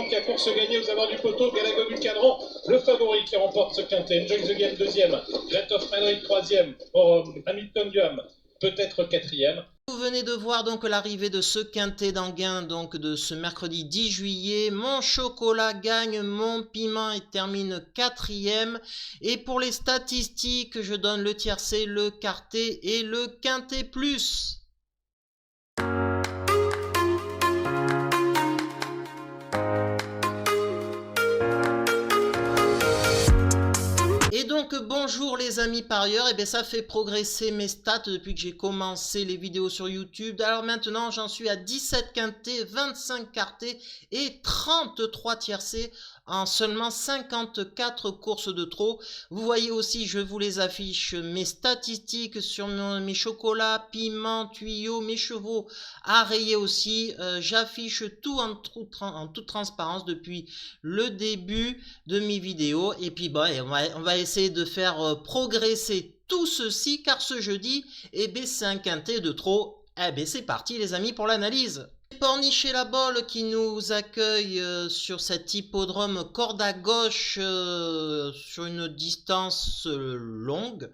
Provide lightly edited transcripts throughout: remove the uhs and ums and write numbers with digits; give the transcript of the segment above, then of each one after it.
Anka, course gagnée aux abords du poteau, Galago du cadran, le favori qui remporte ce quintet. Enjoy the Game deuxième, Glatov Madrid troisième, Hamilton Duham peut-être quatrième. Vous venez de voir donc l'arrivée de ce quintet d'Anguin, donc de ce mercredi 10 juillet. Mon chocolat gagne, mon piment et termine quatrième. Et pour les statistiques, je donne le tiercé, le quartet et le quintet plus. Et donc bonjour les amis parieurs, et bien ça fait progresser mes stats depuis que j'ai commencé les vidéos sur YouTube. Alors maintenant j'en suis à 17 quintés, 25 quartés et 33 tiercés en seulement 54 courses de trop. Vous voyez aussi, je vous les affiche, mes statistiques sur mes chocolats, piments, tuyaux, mes chevaux à rayer aussi. J'affiche tout en toute transparence depuis le début de mes vidéos. Et puis bon, on va essayer de faire progresser tout ceci, car ce jeudi, eh ben, c'est un quintet de trop. Eh ben, c'est parti les amis pour l'analyse. Pornichet la Bolle qui nous accueille sur cet hippodrome corde à gauche sur une distance longue,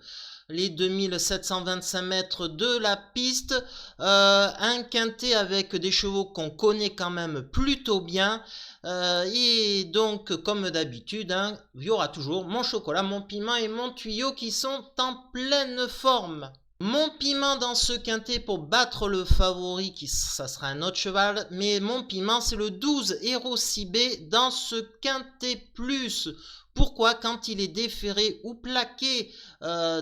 les 2725 mètres de la piste, un quintet avec des chevaux qu'on connaît quand même plutôt bien, et donc comme d'habitude, hein, il y aura toujours mon chocolat, mon piment et mon tuyau qui sont en pleine forme. Mon piment dans ce quintet pour battre le favori, ça sera un autre cheval, mais mon piment c'est le 12 Hero Cibé dans ce quintet plus. Pourquoi? Quand il est déféré ou plaqué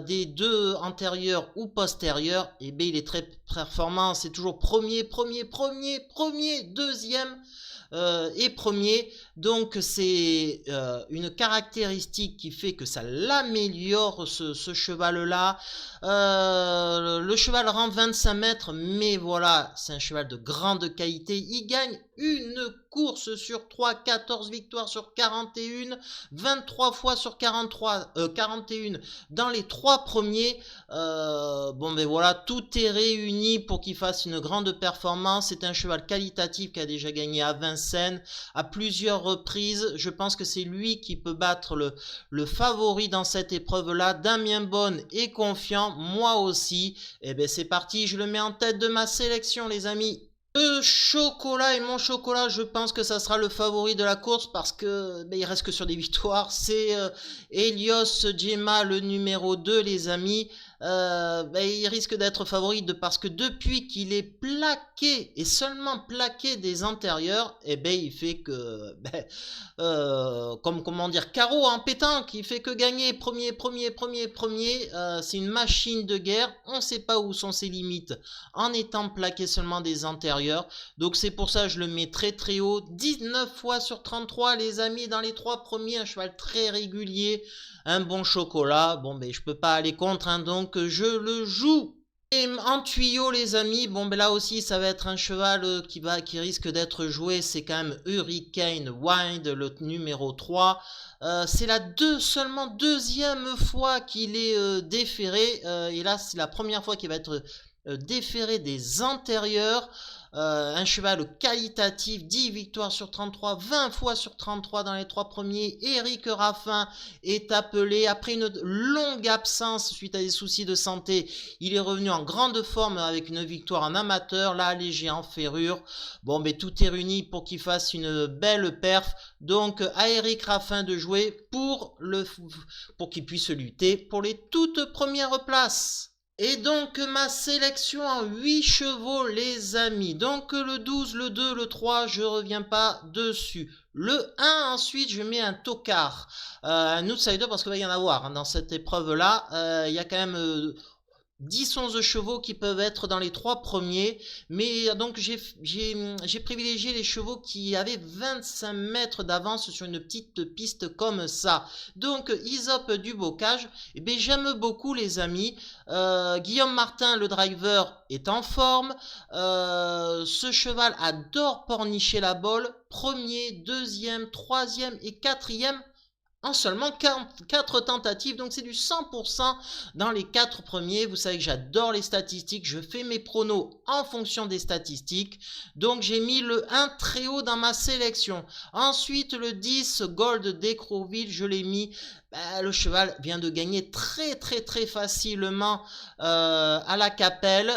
des deux antérieurs ou postérieurs, eh bien il est très performant, c'est toujours premier, deuxième et premier. Donc c'est une caractéristique qui fait que ça l'améliore ce cheval là. Le cheval rend 25 mètres, mais voilà, c'est un cheval de grande qualité. Il gagne une course sur 3, 14 victoires sur 41, 23 fois sur 41 dans les 3 premiers. Bon ben voilà, tout est réuni pour qu'il fasse une grande performance. C'est un cheval qualitatif qui a déjà gagné à Vincennes à plusieurs reprises. Je pense que c'est lui qui peut battre le favori dans cette épreuve là. Damien Bonne est confiant, moi aussi. Et ben c'est parti, je le mets en tête de ma sélection les amis. Le chocolat et mon chocolat, je pense que ça sera le favori de la course parce que il reste que sur des victoires. C'est Helios Gemma, le numéro 2 les amis. Il risque d'être favori parce que depuis qu'il est plaqué et seulement plaqué des antérieurs, il fait que comment dire, carreau en pétanque, il fait que gagner premier. C'est une machine de guerre. On ne sait pas où sont ses limites en étant plaqué seulement des antérieurs. Donc c'est pour ça que je le mets très très haut. 19 fois sur 33 les amis dans les 3 premiers, un cheval très régulier, un bon chocolat. Bon je peux pas aller contre, hein, donc je le joue. Et en tuyau les amis, là aussi ça va être un cheval qui risque d'être joué. C'est quand même Hurricane Wind, le numéro 3. C'est seulement deuxième fois qu'il est déféré, et là c'est la première fois qu'il va être déféré des antérieurs. Un cheval qualitatif, 10 victoires sur 33, 20 fois sur 33 dans les 3 premiers. Éric Raffin est appelé après une longue absence suite à des soucis de santé. Il est revenu en grande forme avec une victoire en amateur, là allégé en ferrure. Tout est réuni pour qu'il fasse une belle perf. Donc à Éric Raffin de jouer pour qu'il puisse lutter pour les toutes premières places. Et donc ma sélection en 8 chevaux les amis. Donc le 12, le 2, le 3, je reviens pas dessus. Le 1 ensuite je mets un tocard, un outsider parce qu'il va y en avoir dans cette épreuve là. Il y a quand même 10-11 chevaux qui peuvent être dans les 3 premiers, mais donc j'ai privilégié les chevaux qui avaient 25 mètres d'avance sur une petite piste comme ça. Donc Isop du Bocage, j'aime beaucoup les amis. Guillaume Martin le driver est en forme. Ce cheval adore Pornichet la Bolle, premier, deuxième, troisième et quatrième. en seulement 4 tentatives, donc c'est du 100% dans les 4 premiers. Vous savez que j'adore les statistiques, je fais mes pronos en fonction des statistiques, donc j'ai mis le 1 très haut dans ma sélection. Ensuite le 10 Gold d'Ecroville, je l'ai mis. Le cheval vient de gagner très facilement à la Capelle.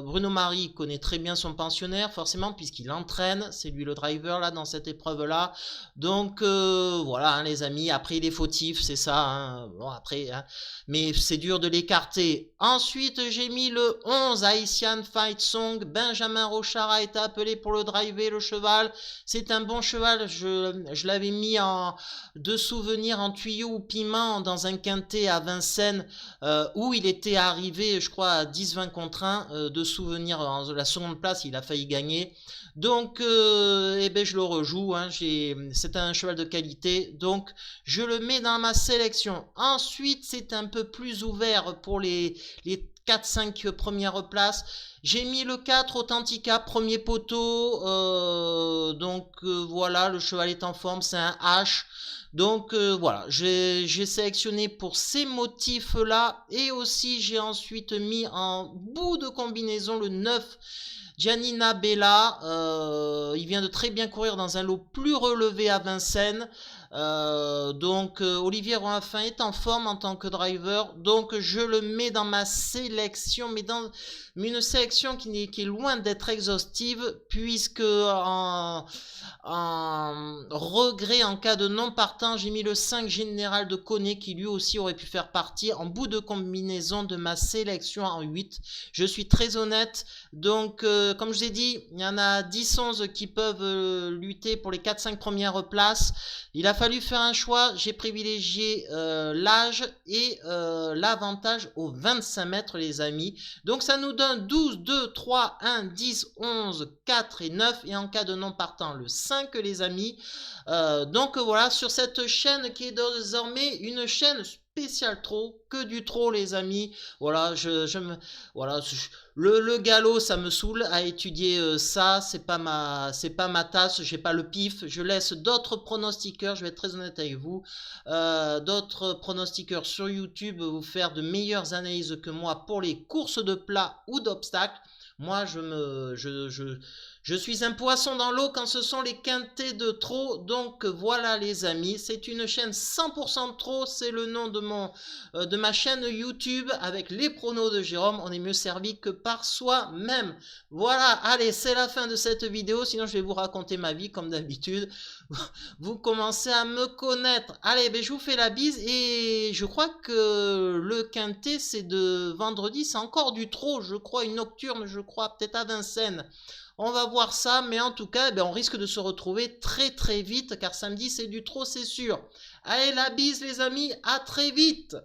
Bruno Marie connaît très bien son pensionnaire, forcément, puisqu'il entraîne. C'est lui le driver là dans cette épreuve-là. Donc voilà, hein, les amis. Après, il est fautif, c'est ça. Hein. Bon, après, hein. Mais c'est dur de l'écarter. Ensuite, j'ai mis le 11 Haitian Fight Song. Benjamin Rochard a été appelé pour le driver, le cheval. C'est un bon cheval. Je l'avais mis de souvenir en tuyau ou piment dans un quintet à Vincennes où il était arrivé, je crois, à 10-20 contre 1 de souvenir. En la seconde place, il a failli gagner. Donc, eh ben, je le rejoue. Hein. C'est un cheval de qualité. Donc, je le mets dans ma sélection. Ensuite, c'est un peu plus ouvert pour les 4-5 premières places. J'ai mis le 4 Authentica, premier poteau. Voilà, le cheval est en forme, c'est un H. Donc voilà, j'ai sélectionné pour ces motifs-là. Et aussi, j'ai ensuite mis en bout de combinaison le 9 Giannina Bella. Il vient de très bien courir dans un lot plus relevé à Vincennes. Olivier Roinfin est en forme en tant que driver, donc je le mets dans ma sélection, mais une sélection qui est loin d'être exhaustive, puisque en regret en cas de non partant, j'ai mis le 5 Général de Coney qui lui aussi aurait pu faire partie en bout de combinaison de ma sélection en 8. Je suis très honnête, donc comme je vous ai dit, il y en a 10-11 qui peuvent lutter pour les 4-5 premières places. Il a fallu faire un choix, j'ai privilégié l'âge et l'avantage aux 25 mètres les amis. Donc ça nous donne 12, 2, 3, 1, 10, 11, 4 et 9 et en cas de non partant le 5 les amis. Voilà, sur cette chaîne qui est désormais une chaîne spéciale trot, que du trot les amis. Voilà, le galop ça me saoule à étudier ça, c'est pas ma tasse, j'ai pas le pif. Je laisse d'autres pronostiqueurs, je vais être très honnête avec vous, d'autres pronostiqueurs sur YouTube vous faire de meilleures analyses que moi pour les courses de plat ou d'obstacles. Moi, je suis un poisson dans l'eau quand ce sont les quintets de trot. Donc voilà les amis, c'est une chaîne 100% trot, c'est le nom de ma chaîne YouTube avec les pronos de Jérôme. On est mieux servi que par soi-même. Voilà, allez, c'est la fin de cette vidéo. Sinon, je vais vous raconter ma vie comme d'habitude. Vous commencez à me connaître. Allez, je vous fais la bise et je crois que le quintet, c'est de vendredi. C'est encore du trot, je crois, une nocturne, je crois, peut-être à Vincennes. On va voir ça, mais en tout cas, on risque de se retrouver très vite, car samedi, c'est du trot, c'est sûr. Allez, la bise les amis, à très vite!